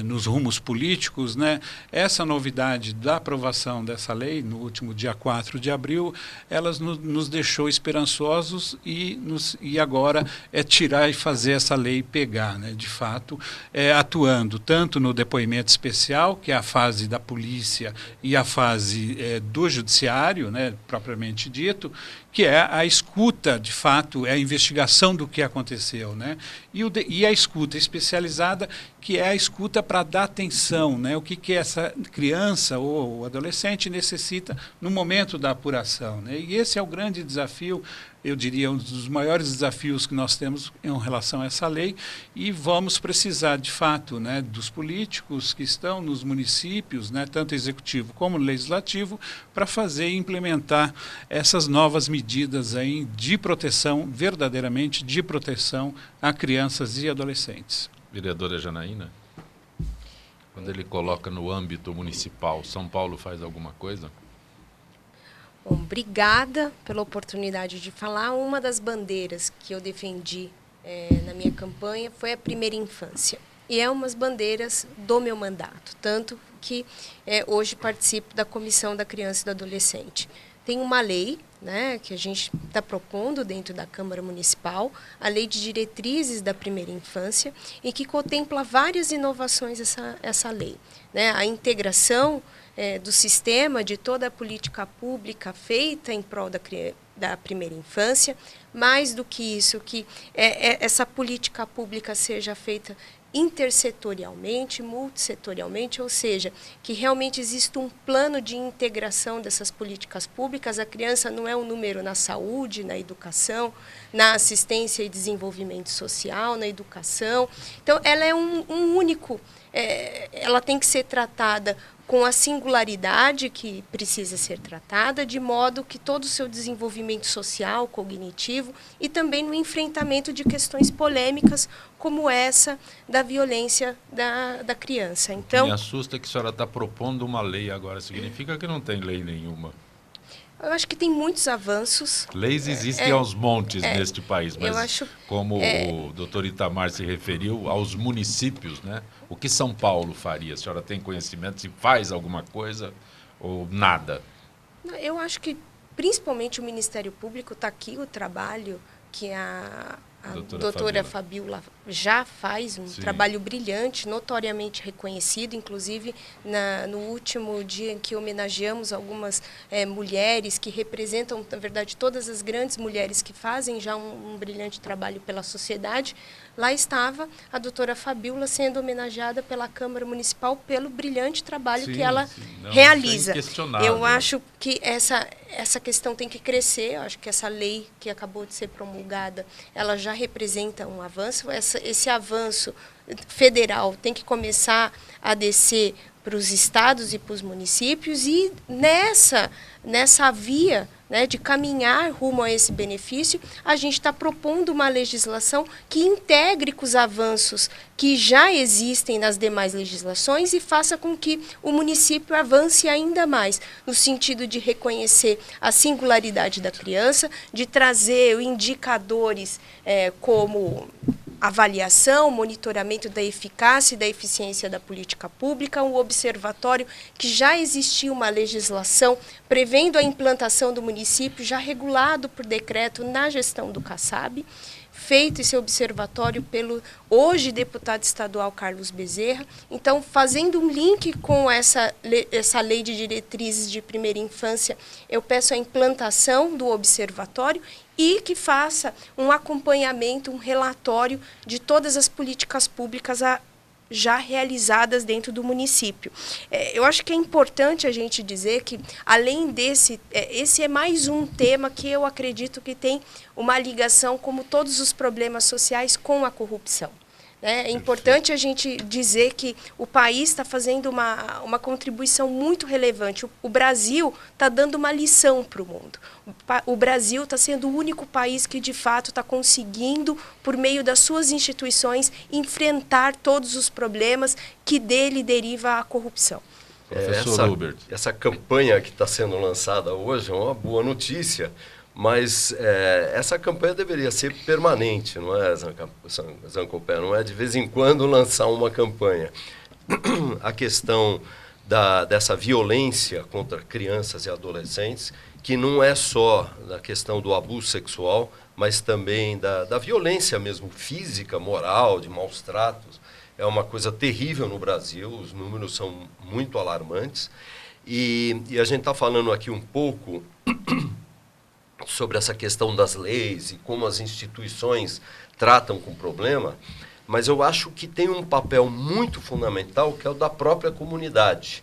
nos rumos políticos, né? Essa novidade da aprovação dessa lei, no último dia 4 de abril, elas nos deixou esperançosos e agora tirar e fazer essa lei pegar, né? De fato, atuando tanto no depoimento especial, que é a fase da polícia e a fase do judiciário, né? Propriamente dito, que é a escuta, de fato, é a investigação do que aconteceu, né? E a escuta especializada, que é a escuta para dar atenção, né? O que essa criança ou adolescente necessita no momento da apuração, né? E esse é o grande desafio, eu diria, um dos maiores desafios que nós temos em relação a essa lei, e vamos precisar, de fato, né, dos políticos que estão nos municípios, né, tanto executivo como legislativo, para fazer e implementar essas novas medidas aí de proteção, verdadeiramente de proteção a crianças e adolescentes. Vereadora Janaína, quando ele coloca no âmbito municipal, São Paulo faz alguma coisa? Bom, obrigada pela oportunidade de falar. Uma das bandeiras que eu defendi na minha campanha foi a primeira infância. E é umas bandeiras do meu mandato, tanto que hoje participo da Comissão da Criança e do Adolescente. Tem uma lei, né, que a gente está propondo dentro da Câmara Municipal, a Lei de Diretrizes da Primeira Infância, e que contempla várias inovações essa lei, né? A integração do sistema, de toda a política pública feita em prol da primeira infância, mais do que isso, que essa política pública seja feita intersetorialmente, multissetorialmente, ou seja, que realmente exista um plano de integração dessas políticas públicas. A criança não é um número na saúde, na educação, na assistência e desenvolvimento social, na educação. Então, ela é um único, ela tem que ser tratada com a singularidade que precisa ser tratada, de modo que todo o seu desenvolvimento social, cognitivo e também no enfrentamento de questões polêmicas como essa da violência da criança. Então, o que me assusta é que a senhora está propondo uma lei agora, significa que não tem lei nenhuma. Eu acho que tem muitos avanços. Leis existem aos montes neste país, mas como o doutor Itamar se referiu, aos municípios, né? O que São Paulo faria? A senhora tem conhecimento se faz alguma coisa ou nada? Eu acho que, principalmente, o Ministério Público está aqui, o trabalho que a doutora Fabiola já faz, um trabalho brilhante, notoriamente reconhecido, inclusive no último dia em que homenageamos algumas mulheres que representam, na verdade, todas as grandes mulheres que fazem já um brilhante trabalho pela sociedade. Lá estava a doutora Fabiola sendo homenageada pela Câmara Municipal pelo brilhante trabalho que ela realiza. Eu acho que essa questão tem que crescer. Eu acho que essa lei que acabou de ser promulgada, ela já representa um avanço. Esse avanço federal tem que começar a descer para os estados e para os municípios, e nessa via, né, de caminhar rumo a esse benefício, a gente está propondo uma legislação que integre com os avanços que já existem nas demais legislações e faça com que o município avance ainda mais, no sentido de reconhecer a singularidade da criança, de trazer indicadores como avaliação, monitoramento da eficácia e da eficiência da política pública, um observatório que já existia uma legislação prevendo a implantação do município, já regulado por decreto na gestão do CASAB, feito esse observatório pelo hoje deputado estadual Carlos Bezerra. Então, fazendo um link com essa lei de diretrizes de primeira infância, eu peço a implantação do observatório e que faça um acompanhamento, um relatório de todas as políticas públicas já realizadas dentro do município. Eu acho que é importante a gente dizer que, além desse, esse é mais um tema que eu acredito que tem uma ligação, como todos os problemas sociais, com a corrupção. É importante a gente dizer que o país está fazendo uma contribuição muito relevante. O Brasil está dando uma lição para o mundo. O Brasil está sendo o único país que, de fato, está conseguindo, por meio das suas instituições, enfrentar todos os problemas que dele deriva a corrupção. Essa campanha que está sendo lançada hoje é uma boa notícia. Mas essa campanha deveria ser permanente, não é, Zancopé? Não é de vez em quando lançar uma campanha. A questão dessa violência contra crianças e adolescentes, que não é só da questão do abuso sexual, mas também da violência mesmo física, moral, de maus tratos, é uma coisa terrível no Brasil, os números são muito alarmantes. E a gente está falando aqui um pouco sobre essa questão das leis e como as instituições tratam com o problema, mas eu acho que tem um papel muito fundamental, que é o da própria comunidade.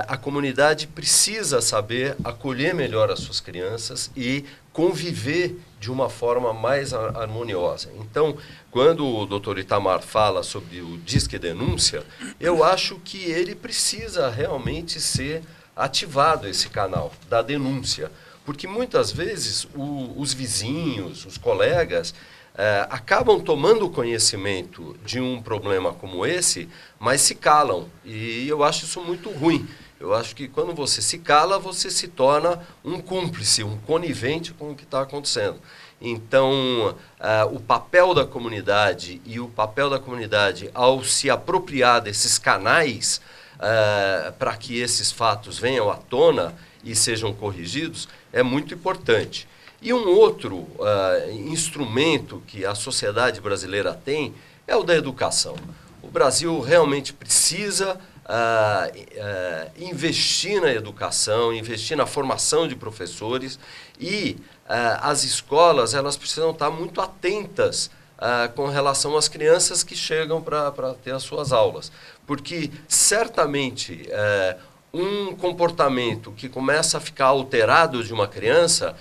A comunidade precisa saber acolher melhor as suas crianças e conviver de uma forma mais harmoniosa. Então, quando o doutor Itamar fala sobre o Disque Denúncia, eu acho que ele precisa realmente ser ativado, esse canal da denúncia. Porque muitas vezes os vizinhos, os colegas, acabam tomando conhecimento de um problema como esse, mas se calam. E eu acho isso muito ruim. Eu acho que quando você se cala, você se torna um cúmplice, um conivente com o que está acontecendo. Então, o papel da comunidade e o papel da comunidade ao se apropriar desses canais para que esses fatos venham à tona e sejam corrigidos é muito importante. E um outro instrumento que a sociedade brasileira tem é o da educação. O Brasil realmente precisa investir na educação, investir na formação de professores e as escolas elas precisam estar muito atentas com relação às crianças que chegam para ter as suas aulas. Porque certamente um comportamento que começa a ficar alterado de uma criança,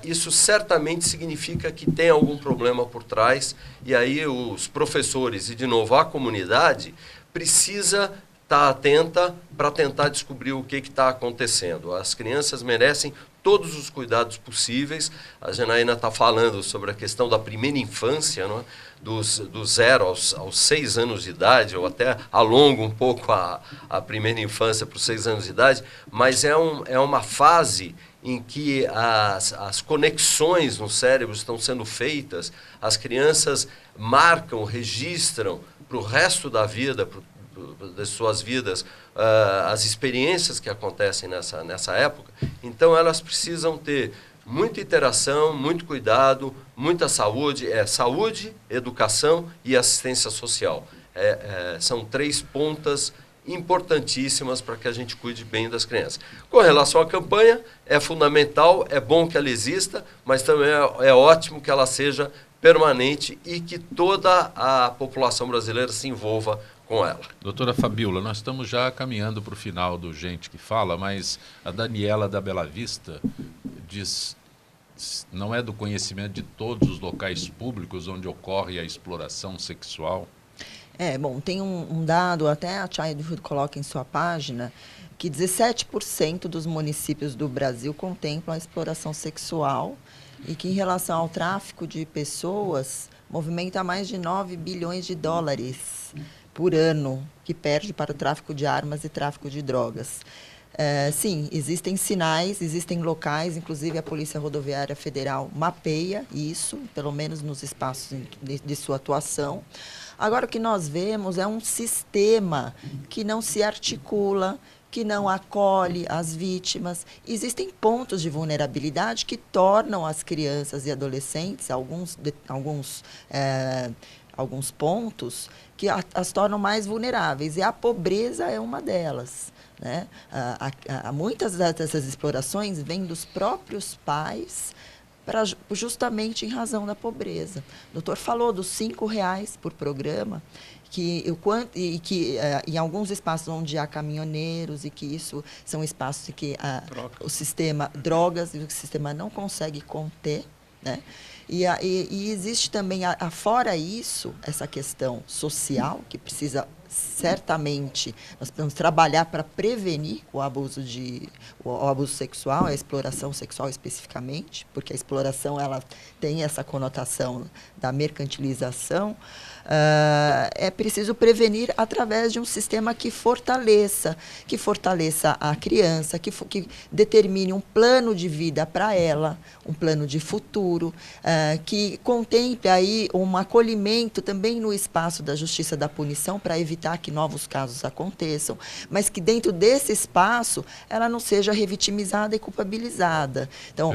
isso certamente significa que tem algum problema por trás, e aí os professores e, de novo, a comunidade precisa estar atenta para tentar descobrir o que está acontecendo. As crianças merecem todos os cuidados possíveis. A Janaína está falando sobre a questão da primeira infância, não é? Do 0 aos 6 anos de idade, ou até alongo um pouco a primeira infância para os 6 anos de idade, mas é uma fase em que as conexões no cérebro estão sendo feitas, as crianças marcam, registram para o resto da vida, das suas vidas, as experiências que acontecem nessa época. Então, elas precisam ter muita interação, muito cuidado, muita saúde, saúde, educação e assistência social. São 3 pontas importantíssimas para que a gente cuide bem das crianças. Com relação à campanha, é fundamental, é bom que ela exista, mas também é ótimo que ela seja permanente e que toda a população brasileira se envolva com ela. Doutora Fabíola, nós estamos já caminhando para o final do Gente que Fala, mas a Daniela da Bela Vista diz, não é do conhecimento de todos os locais públicos onde ocorre a exploração sexual? Bom, tem um dado, até a Childhood coloca em sua página, que 17% dos municípios do Brasil contemplam a exploração sexual e que, em relação ao tráfico de pessoas, movimenta mais de 9 bilhões de dólares por ano, que perde para o tráfico de armas e tráfico de drogas. Sim, existem sinais, existem locais, inclusive a Polícia Rodoviária Federal mapeia isso, pelo menos nos espaços de sua atuação. Agora, o que nós vemos é um sistema que não se articula, que não acolhe as vítimas. Existem pontos de vulnerabilidade que tornam as crianças e adolescentes, alguns pontos, que as tornam mais vulneráveis. E a pobreza é uma delas, né? Muitas dessas explorações vêm dos próprios pais, justamente em razão da pobreza. O doutor falou dos R$5 por programa, que em alguns espaços onde há caminhoneiros e que isso são espaços em que o sistema drogas e o sistema não consegue conter, né? E existe também, fora isso, essa questão social que precisa certamente, nós precisamos trabalhar para prevenir o abuso sexual, a exploração sexual especificamente, porque a exploração ela tem essa conotação da mercantilização. É preciso prevenir através de um sistema que fortaleça a criança, que determine um plano de vida para ela, um plano de futuro, que contemple aí um acolhimento também no espaço da justiça da punição para evitar que novos casos aconteçam, mas que dentro desse espaço ela não seja revitimizada e culpabilizada. Então,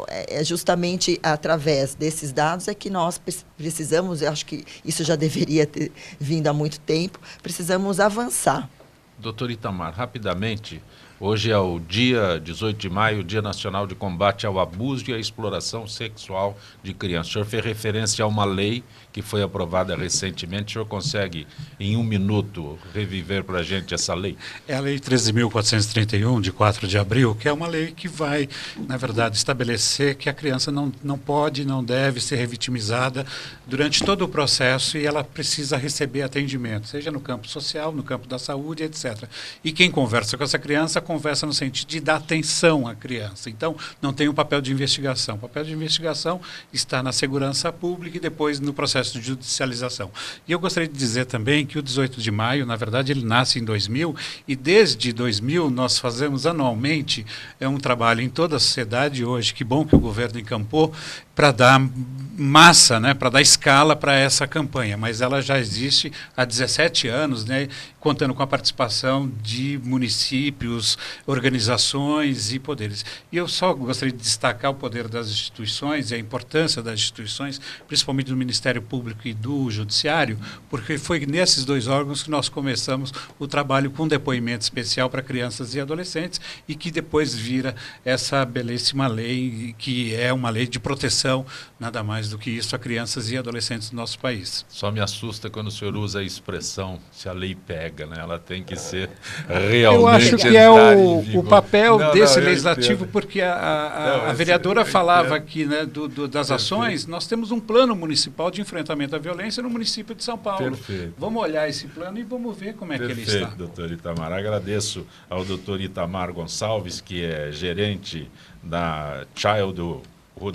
é justamente através desses dados é que nós precisamos, eu acho que isso já deveria ter vindo há muito tempo, precisamos avançar. Doutor Itamar, rapidamente, hoje é o dia 18 de maio, Dia Nacional de Combate ao Abuso e à Exploração Sexual de Crianças. O senhor fez referência a uma lei que foi aprovada recentemente. O senhor consegue, em 1 minuto, reviver para a gente essa lei? É a Lei 13.431, de 4 de abril, que é uma lei que vai, na verdade, estabelecer que a criança não pode, não deve ser revitimizada durante todo o processo e ela precisa receber atendimento, seja no campo social, no campo da saúde, etc. E quem conversa com essa criança conversa no sentido de dar atenção à criança. Então, não tem um papel de investigação. O papel de investigação está na segurança pública e depois no processo de judicialização. E eu gostaria de dizer também que o 18 de maio, na verdade, ele nasce em 2000 e desde 2000 nós fazemos anualmente um trabalho em toda a sociedade hoje, que bom que o governo encampou, para dar massa, né, para dar escala para essa campanha, mas ela já existe há 17 anos, né, contando com a participação de municípios, organizações e poderes. E eu só gostaria de destacar o poder das instituições e a importância das instituições, principalmente do Ministério Público e do Judiciário, porque foi nesses dois órgãos que nós começamos o trabalho com depoimento especial para crianças e adolescentes e que depois vira essa belíssima lei, que é uma lei de proteção, nada mais do que isso, a crianças e adolescentes do nosso país. Só me assusta quando o senhor usa a expressão se a lei pega, né? Ela tem que ser realmente... Eu acho que é o papel desse legislativo, porque a vereadora falava aqui, né, das ações. Nós temos um plano municipal de enfrentamento à violência no município de São Paulo. Perfeito. Vamos olhar esse plano e vamos ver como é que ele está. Perfeito, doutor Itamar. Agradeço ao doutor Itamar Gonçalves, que é gerente da Childhood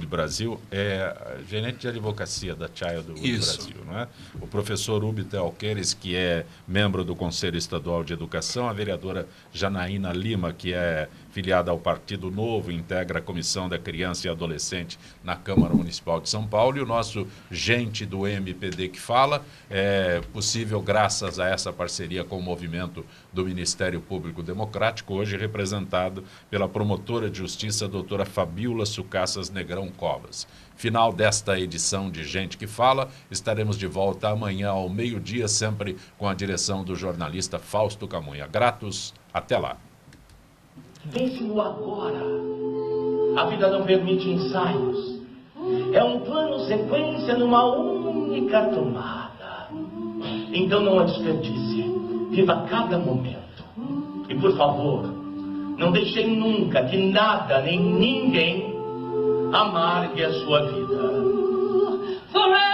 Brasil, é gerente de advocacia da Childhood Brasil, não é? O professor Ubita Alqueires, que é membro do Conselho Estadual de Educação, a vereadora Janaína Lima, que é filiada ao Partido Novo, integra a Comissão da Criança e Adolescente na Câmara Municipal de São Paulo, e o nosso gente do MPD que fala, é possível graças a essa parceria com o movimento do Ministério Público Democrático, hoje representado pela promotora de justiça, a doutora Fabíola Sucassas Negrão Covas. Final desta edição de Gente que Fala, estaremos de volta amanhã ao meio-dia, sempre com a direção do jornalista Fausto Camunha. Gratos, até lá. Pense no agora. A vida não permite ensaios. É um plano sequência numa única tomada. Então não a desperdice. Viva cada momento. E por favor, não deixem nunca que nada nem ninguém amargue a sua vida. Forever!